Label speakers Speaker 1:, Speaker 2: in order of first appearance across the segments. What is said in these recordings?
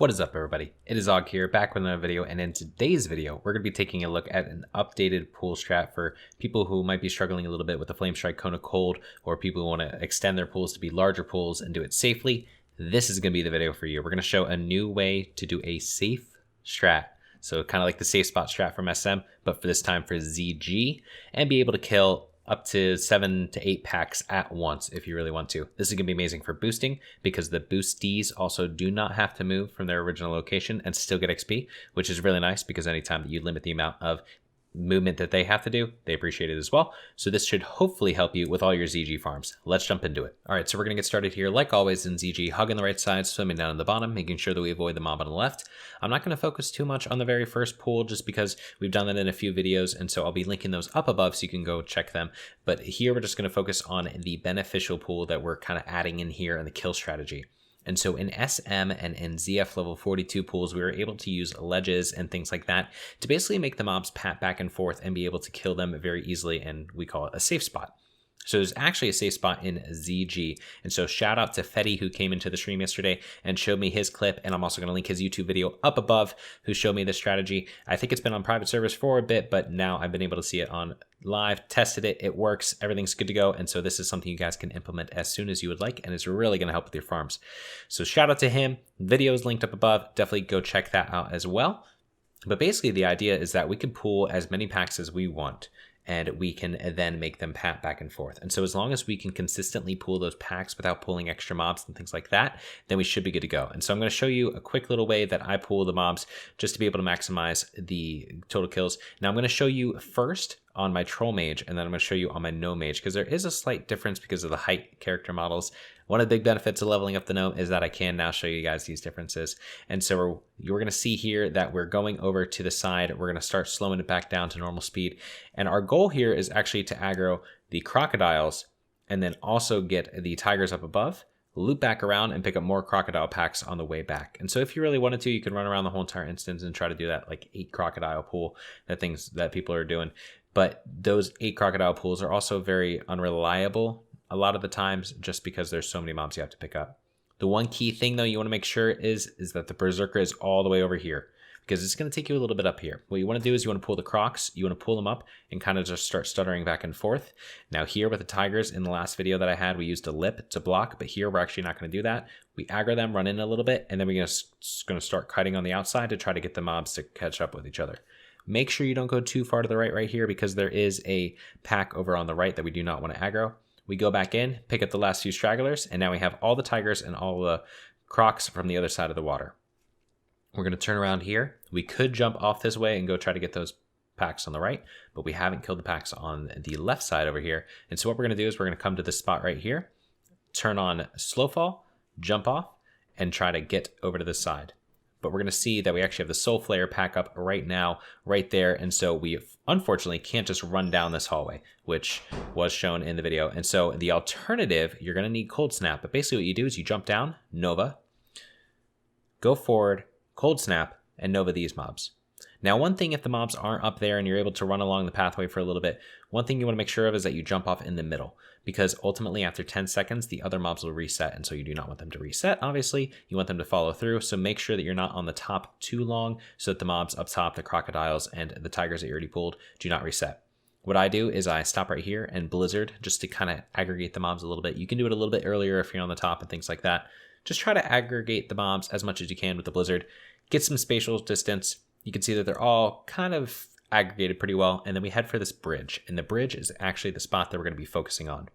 Speaker 1: What is up, everybody? It is Og here, back with another video, and in today's video, we're going to be taking a look at an updated pool strat for people who might be struggling a little bit with the Flame Strike Cone of Cold, or people who want to extend their pools to be larger pools and do it safely. This is going to be the video for you. We're going to show a new way to do a safe strat. So kind of like the safe spot strat from SM, but for this time for ZG, and be able to kill up to 7 to 8 packs at once if you really want to. This is going to be amazing for boosting because the boosties also do not have to move from their original location and still get XP, which is really nice because anytime that you limit the amount of movement that they have to do, they appreciate it as well. So this should hopefully help you with all your ZG farms. Let's jump into it. All right, so we're going to get started here. Like always in ZG, hugging the right side, swimming down to the bottom, making sure that we avoid the mob on the left. I'm not going to focus too much on the very first pool just because we've done that in a few videos, and so I'll be linking those up above so you can go check them. But here we're just going to focus on the beneficial pool that we're kind of adding in here in the kill strategy. And so in SM and in ZF level 42 pools, we were able to use ledges and things like that to basically make the mobs pat back and forth and be able to kill them very easily, and we call it a safe spot. So there's actually a safe spot in ZG. And so shout out to Fetty, who came into the stream yesterday and showed me his clip. And I'm also going to link his YouTube video up above, who showed me this strategy. I think it's been on private servers for a bit, but now I've been able to see it on live, tested it, it works, everything's good to go. And so this is something you guys can implement as soon as you would like, and it's really going to help with your farms. So shout out to him. Video is linked up above. Definitely go check that out as well. But basically the idea is that we can pool as many packs as we want, and we can then make them pat back and forth. And so as long as we can consistently pool those packs without pulling extra mobs and things like that, then we should be good to go. And so I'm going to show you a quick little way that I pool the mobs just to be able to maximize the total kills. Now I'm going to show you first on my troll mage, and then I'm going to show you on my gnome mage, because there is a slight difference because of the height character models. One of the big benefits of leveling up the gnome is that I can now show you guys these differences. And so you're going to see here that we're going over to the side. We're going to start slowing it back down to normal speed. And our goal here is actually to aggro the crocodiles and then also get the tigers up above, loop back around and pick up more crocodile packs on the way back. And so if you really wanted to, you could run around the whole entire instance and try to do that like 8 crocodile pool, that people are doing. But those 8 crocodile pools are also very unreliable a lot of the times, just because there's so many mobs you have to pick up. The one key thing though you want to make sure is that the berserker is all the way over here, because it's going to take you a little bit up here. What you want to do is you want to pull the crocs, you want to pull them up and kind of just start stuttering back and forth. Now here with the tigers, in the last video that I had, we used a lip to block, but here we're actually not going to do that. We aggro them, run in a little bit, and then we're going to start kiting on the outside to try to get the mobs to catch up with each other. Make sure you don't go too far to the right here, because there is a pack over on the right that we do not want to aggro. We go back in, pick up the last few stragglers, and now we have all the tigers and all the crocs from the other side of the water. We're going to turn around here. We could jump off this way and go try to get those packs on the right, but we haven't killed the packs on the left side over here. And so what we're going to do is we're going to come to this spot right here, turn on slow fall, jump off, and try to get over to this side. But we're going to see that we actually have the Soul Flayer pack up right now, right there. And so we unfortunately can't just run down this hallway, which was shown in the video. And so the alternative, you're going to need Cold Snap. But basically what you do is you jump down, Nova, go forward, Cold Snap, and Nova these mobs. Now, one thing, if the mobs aren't up there and you're able to run along the pathway for a little bit, one thing you want to make sure of is that you jump off in the middle, because ultimately after 10 seconds, the other mobs will reset. And so you do not want them to reset. Obviously, you want them to follow through. So make sure that you're not on the top too long so that the mobs up top, the crocodiles and the tigers that you already pulled, do not reset. What I do is I stop right here and blizzard just to kind of aggregate the mobs a little bit. You can do it a little bit earlier if you're on the top and things like that. Just try to aggregate the mobs as much as you can with the blizzard. Get some spatial distance. You can see that they're all kind of aggregated pretty well. And then we head for this bridge. And the bridge is actually the spot that we're going to be focusing on.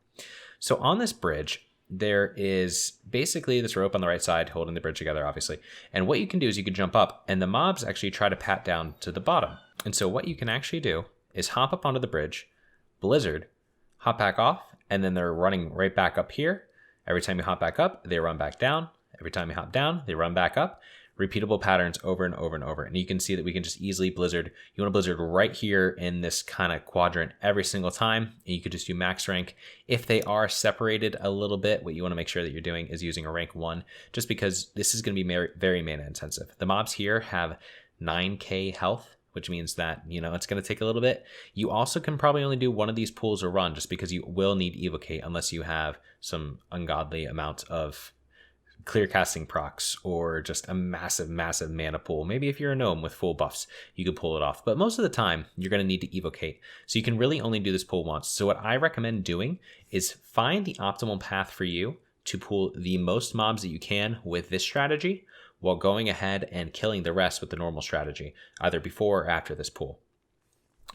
Speaker 1: So on this bridge, there is basically this rope on the right side holding the bridge together, obviously. And what you can do is you can jump up, and the mobs actually try to pat down to the bottom. And so what you can actually do is hop up onto the bridge, blizzard, hop back off, and then they're running right back up here. Every time you hop back up, they run back down. Every time you hop down, they run back up. Repeatable patterns over and over and over. And you can see that we can just easily blizzard. You want to blizzard right here in this kind of quadrant every single time. And you could just do max rank. If they are separated a little bit, what you want to make sure that you're doing is using a rank 1, just because this is going to be very mana intensive. The mobs here have 9k health, which means that, it's going to take a little bit. You also can probably only do one of these pools a run, just because you will need evocate unless you have some ungodly amount of clear casting procs or just a massive mana pool. Maybe if you're a gnome with full buffs, you can pull it off. But most of the time, you're going to need to evocate. So you can really only do this pull once. So what I recommend doing is find the optimal path for you to pull the most mobs that you can with this strategy, while going ahead and killing the rest with the normal strategy, either before or after this pull.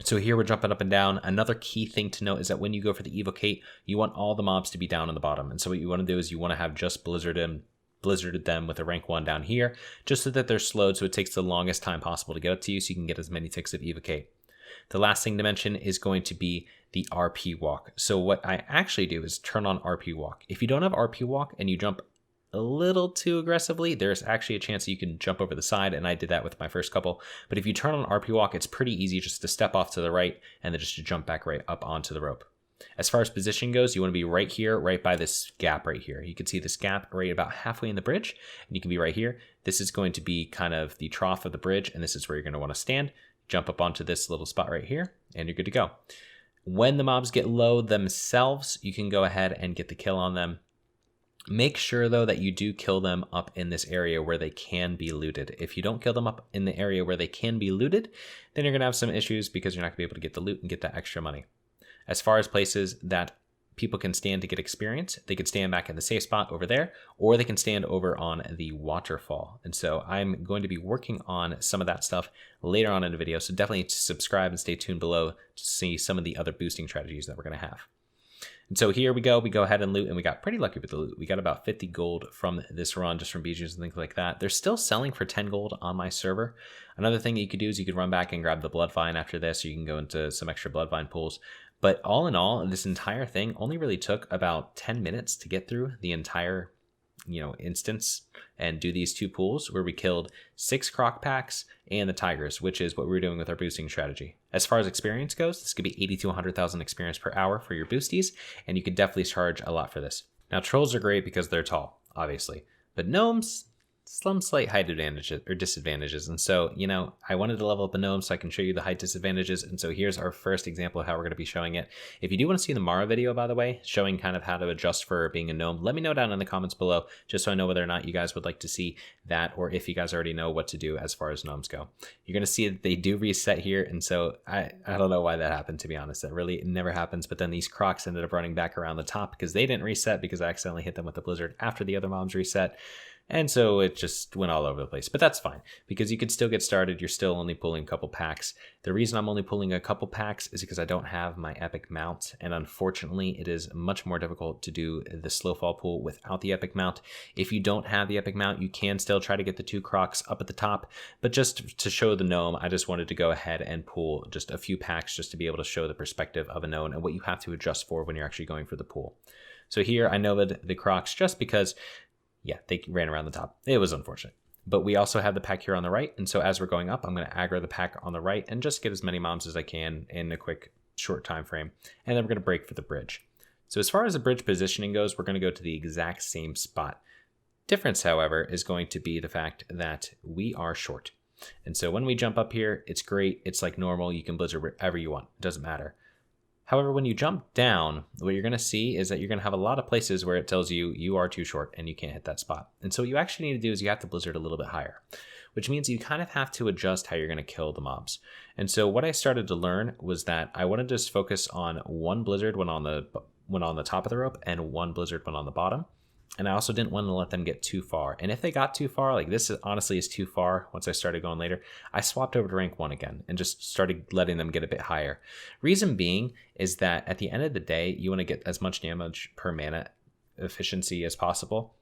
Speaker 1: So here we're jumping up and down. Another key thing to note is that when you go for the evocate, you want all the mobs to be down on the bottom. And so what you want to do is you want to have just blizzarded them with a rank 1 down here, just so that they're slowed, so it takes the longest time possible to get up to you, so you can get as many ticks of evocate. The last thing to mention is going to be the RP walk. So what I actually do is turn on RP walk. If you don't have RP walk and you jump a little too aggressively, there's actually a chance that you can jump over the side, and I did that with my first couple. But if you turn on RP walk, it's pretty easy just to step off to the right and then just to jump back right up onto the rope. As far as position goes, you want to be right here, right by this gap right here. You can see this gap right about halfway in the bridge, and you can be right here. This is going to be kind of the trough of the bridge, and this is where you're going to want to stand. Jump up onto this little spot right here, and you're good to go. When the mobs get low themselves, you can go ahead and get the kill on them. Make sure, though, that you do kill them up in this area where they can be looted. If you don't kill them up in the area where they can be looted, then you're going to have some issues because you're not going to be able to get the loot and get that extra money. As far as places that people can stand to get experience, they could stand back in the safe spot over there, or they can stand over on the waterfall. And so I'm going to be working on some of that stuff later on in the video, so definitely subscribe and stay tuned below to see some of the other boosting strategies that we're going to have. And so here we go ahead and loot, and we got pretty lucky with the loot. We got about 50 gold from this run, just from BGs and things like that. They're still selling for 10 gold on my server. Another thing that you could do is you could run back and grab the blood vine after this, or you can go into some extra blood vine pools. But all in all, this entire thing only really took about 10 minutes to get through the entire, instance and do these 2 pools where we killed 6 croc packs and the tigers, which is what we're doing with our boosting strategy. As far as experience goes, this could be 80 to 100,000 experience per hour for your boosties, and you could definitely charge a lot for this. Now, trolls are great because they're tall, obviously, but gnomes, some slight height advantages or disadvantages. And so, I wanted to level up a gnome so I can show you the height disadvantages. And so here's our first example of how we're going to be showing it. If you do want to see the Mara video, by the way, showing kind of how to adjust for being a gnome, let me know down in the comments below, just so I know whether or not you guys would like to see that, or if you guys already know what to do as far as gnomes go. You're going to see that they do reset here. And so I don't know why that happened, to be honest. That really never happens. But then these crocs ended up running back around the top because they didn't reset, because I accidentally hit them with the blizzard after the other mobs reset. And so it just went all over the place. But that's fine, because you could still get started. You're still only pulling a couple packs. The reason I'm only pulling a couple packs is because I don't have my epic mount. And unfortunately, it is much more difficult to do the slow fall pool without the epic mount. If you don't have the epic mount, you can still try to get the 2 crocs up at the top. But just to show the gnome, I just wanted to go ahead and pull just a few packs just to be able to show the perspective of a gnome and what you have to adjust for when you're actually going for the pool. So here I noted the crocs just because, yeah, they ran around the top. It was unfortunate. But we also have the pack here on the right. And so as we're going up, I'm going to aggro the pack on the right and just get as many mobs as I can in a quick, short time frame. And then we're going to break for the bridge. So as far as the bridge positioning goes, we're going to go to the exact same spot. Difference, however, is going to be the fact that we are short. And so when we jump up here, it's great. It's like normal. You can blizzard wherever you want. It doesn't matter. However, when you jump down, what you're going to see is that you're going to have a lot of places where it tells you you are too short and you can't hit that spot. And so what you actually need to do is you have to blizzard a little bit higher, which means you kind of have to adjust how you're going to kill the mobs. And so what I started to learn was that I wanted to just focus on 1 blizzard when on the top of the rope and 1 blizzard when on the bottom. And I also didn't want to let them get too far. And if they got too far, like this honestly is too far, once I started going later, I swapped over to rank 1 again and just started letting them get a bit higher. Reason being is that at the end of the day, you want to get as much damage per mana efficiency as possible.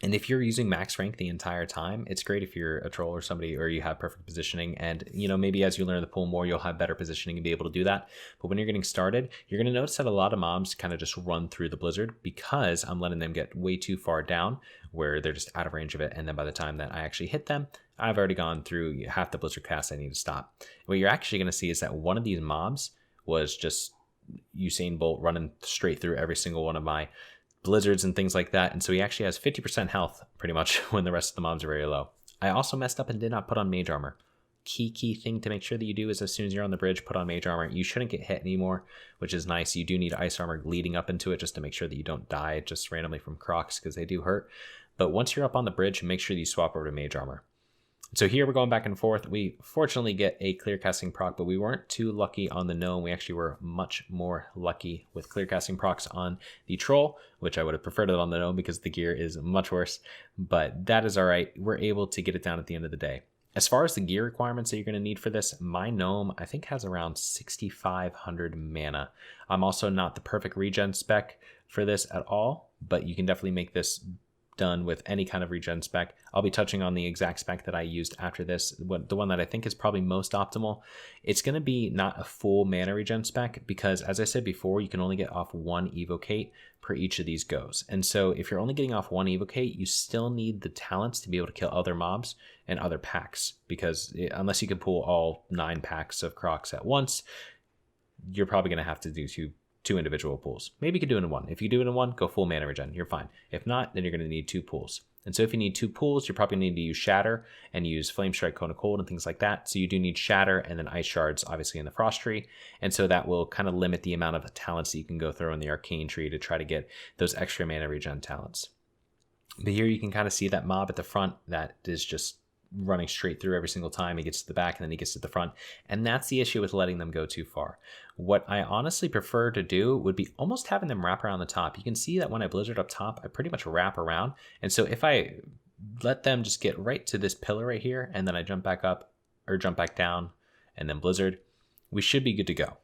Speaker 1: And if you're using max rank the entire time, it's great if you're a troll or somebody, or you have perfect positioning. And, maybe as you learn the pool more, you'll have better positioning and be able to do that. But when you're getting started, you're going to notice that a lot of mobs kind of just run through the blizzard because I'm letting them get way too far down where they're just out of range of it. And then by the time that I actually hit them, I've already gone through half the blizzard cast I need to stop. What you're actually going to see is that one of these mobs was just Usain Bolt running straight through every single one of my blizzards and things like that. And so he actually has 50% health pretty much when the rest of the mobs are very low. I also messed up and did not put on mage armor. Key thing to make sure that you do is as soon as you're on the bridge, put on mage armor. You shouldn't get hit anymore, which is nice. You do need ice armor leading up into it just to make sure that you don't die just randomly from crocs, because they do hurt. But once you're up on the bridge, make sure you swap over to mage armor. So here we're going back and forth. We fortunately get a clear casting proc, but we weren't too lucky on the gnome. We actually were much more lucky with clear casting procs on the troll, which I would have preferred it on the gnome because the gear is much worse, but that is all right. We're able to get it down at the end of the day. As far as the gear requirements that you're going to need for this, my gnome I think has around 6,500 mana. I'm also not the perfect regen spec for this at all, but you can definitely make this done with any kind of regen spec. I'll be touching on the exact spec that I used after this, the one that I think is probably most optimal. It's going to be not a full mana regen spec because, as I said before, you can only get off one evocate per each of these goes. And so if you're only getting off one evocate, you still need the talents to be able to kill other mobs and other packs, because unless you can pull all 9 packs of crocs at once, you're probably going to have to do two individual pulls. Maybe you could do it in one. If you do it in one, go full mana regen. You're fine. If not, then you're going to need 2 pulls. And so if you need 2 pulls, you're probably going to need to use Shatter and use Flame Strike, Cone of Cold, and things like that. So you do need Shatter and then Ice Shards, obviously, in the Frost Tree. And so that will kind of limit the amount of talents that you can go through in the Arcane Tree to try to get those extra mana regen talents. But here you can kind of see that mob at the front that is just running straight through every single time. He gets to the back and then he gets to the front, and that's the issue with letting them go too far. What I honestly prefer to do would be almost having them wrap around the top. You can see that when I blizzard up top, I pretty much wrap around, and so if I let them just get right to this pillar right here and then I jump back up or jump back down and then blizzard, we should be good to go.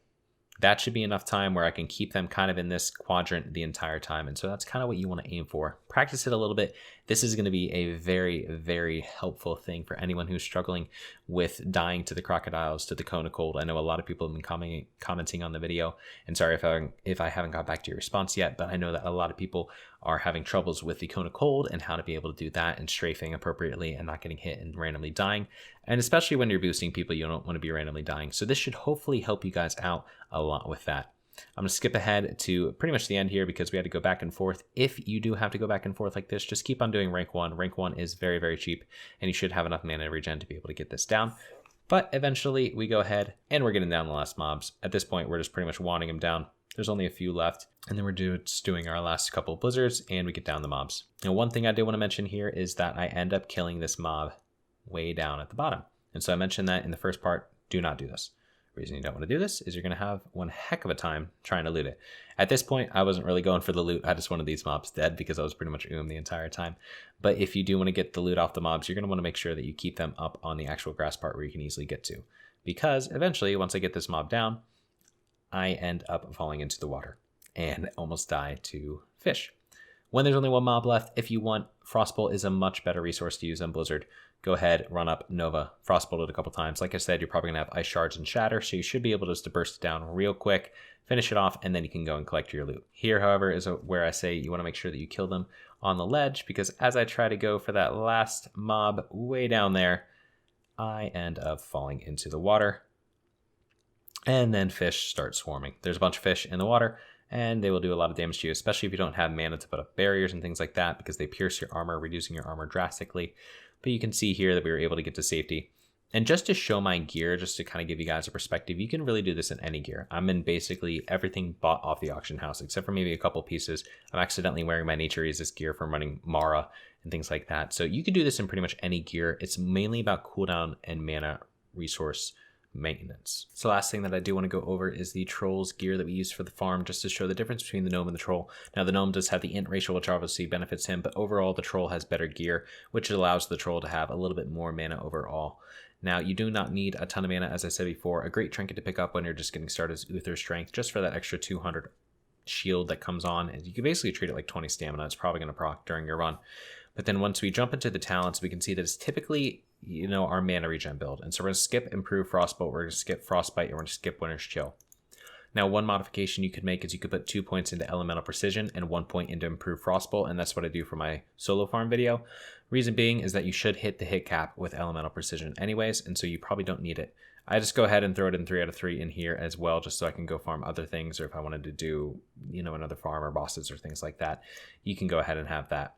Speaker 1: That should be enough time where I can keep them kind of in this quadrant the entire time. And so that's kind of what you want to aim for. Practice it a little bit. This is going to be a very, very helpful thing for anyone who's struggling with dying to the crocodiles, to the Cone of Cold. I know a lot of people have been commenting on the video, and sorry if I haven't got back to your response yet, but I know that a lot of people are having troubles with the Cone of Cold and how to be able to do that and strafing appropriately and not getting hit and randomly dying. And especially when you're boosting people, you don't want to be randomly dying. So this should hopefully help you guys out a lot with that. I'm going to skip ahead to pretty much the end here because we had to go back and forth. If you do have to go back and forth like this, just keep on doing rank 1. Rank 1 is very, very cheap, and you should have enough mana regen to be able to get this down. But eventually we go ahead and we're getting down the last mobs. At this point, we're just pretty much wanding them down. There's only a few left, and then we're just doing our last couple of blizzards, and we get down the mobs. Now, one thing I do want to mention here is that I end up killing this mob way down at the bottom. And so I mentioned that in the first part, do not do this. The reason you don't want to do this is you're going to have one heck of a time trying to loot it. At this point, I wasn't really going for the loot. I just wanted these mobs dead because I was pretty much the entire time. But if you do want to get the loot off the mobs, you're going to want to make sure that you keep them up on the actual grass part where you can easily get to. Because eventually, once I get this mob down, I end up falling into the water and almost die to fish. When there's only one mob left, if you want, Frostbolt is a much better resource to use on Blizzard. Go ahead, run up Nova, Frostbolt it a couple times. Like I said, you're probably going to have Ice Shards and Shatter, so you should be able just to burst it down real quick, finish it off, and then you can go and collect your loot. Here, however, is where I say you want to make sure that you kill them on the ledge, because as I try to go for that last mob way down there, I end up falling into the water. And then fish start swarming. There's a bunch of fish in the water, and they will do a lot of damage to you, especially if you don't have mana to put up barriers and things like that, because they pierce your armor, reducing your armor drastically. But you can see here that we were able to get to safety. And just to show my gear, just to kind of give you guys a perspective, you can really do this in any gear. I'm in basically everything bought off the auction house, except for maybe a couple pieces. I'm accidentally wearing my Nature Resist gear from running Mara and things like that. So you could do this in pretty much any gear. It's mainly about cooldown and mana resource maintenance. So last thing that I do want to go over is the Troll's gear that we use for the farm, just to show the difference between the Gnome and the Troll. Now the Gnome does have the int ratio, which obviously benefits him, but overall the Troll has better gear, which allows the Troll to have a little bit more mana overall. Now you do not need a ton of mana, as I said before. A great trinket to pick up when you're just getting started is Uther Strength, just for that extra 200 shield that comes on, and you can basically treat it like 20 stamina. It's probably going to proc during your run. But then once we jump into the talents, we can see that it's typically, our mana regen build. And so we're going to skip Improve Frostbolt, we're going to skip Frostbite, and we're going to skip Winter's Chill. Now, one modification you could make is you could put 2 points into Elemental Precision and 1 point into Improve Frostbolt, and that's what I do for my solo farm video. Reason being is that you should hit the hit cap with Elemental Precision anyways, and so you probably don't need it. I just go ahead and throw it in 3 out of 3 in here as well, just so I can go farm other things, or if I wanted to do, another farm or bosses or things like that, you can go ahead and have that.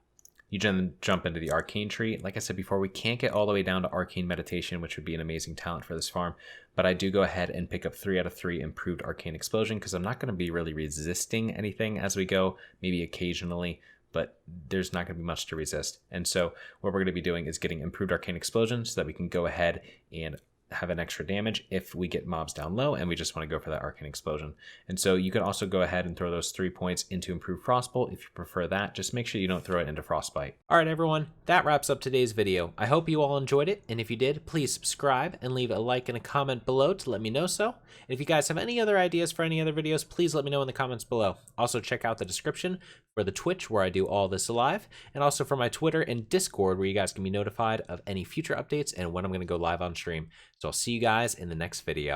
Speaker 1: You then jump into the Arcane Tree. Like I said before, we can't get all the way down to Arcane Meditation, which would be an amazing talent for this farm. But I do go ahead and pick up 3 out of 3 improved Arcane Explosion, because I'm not going to be really resisting anything as we go, maybe occasionally. but there's not going to be much to resist. And so what we're going to be doing is getting improved arcane explosion so that we can go ahead and have an extra damage if we get mobs down low and we just want to go for that arcane explosion. And so you can also go ahead and throw those 3 points into improved frostbolt if you prefer that. Just make sure you don't throw it into frostbite. All right, everyone, that wraps up today's video. I hope you all enjoyed it, and if you did, please subscribe and leave a like and a comment below to let me know so. And if you guys have any other ideas for any other videos, please let me know in the comments below. Also check out the description for the Twitch where I do all this live, and also for my Twitter and Discord where you guys can be notified of any future updates and when I'm going to go live on stream. So I'll see you guys in the next video.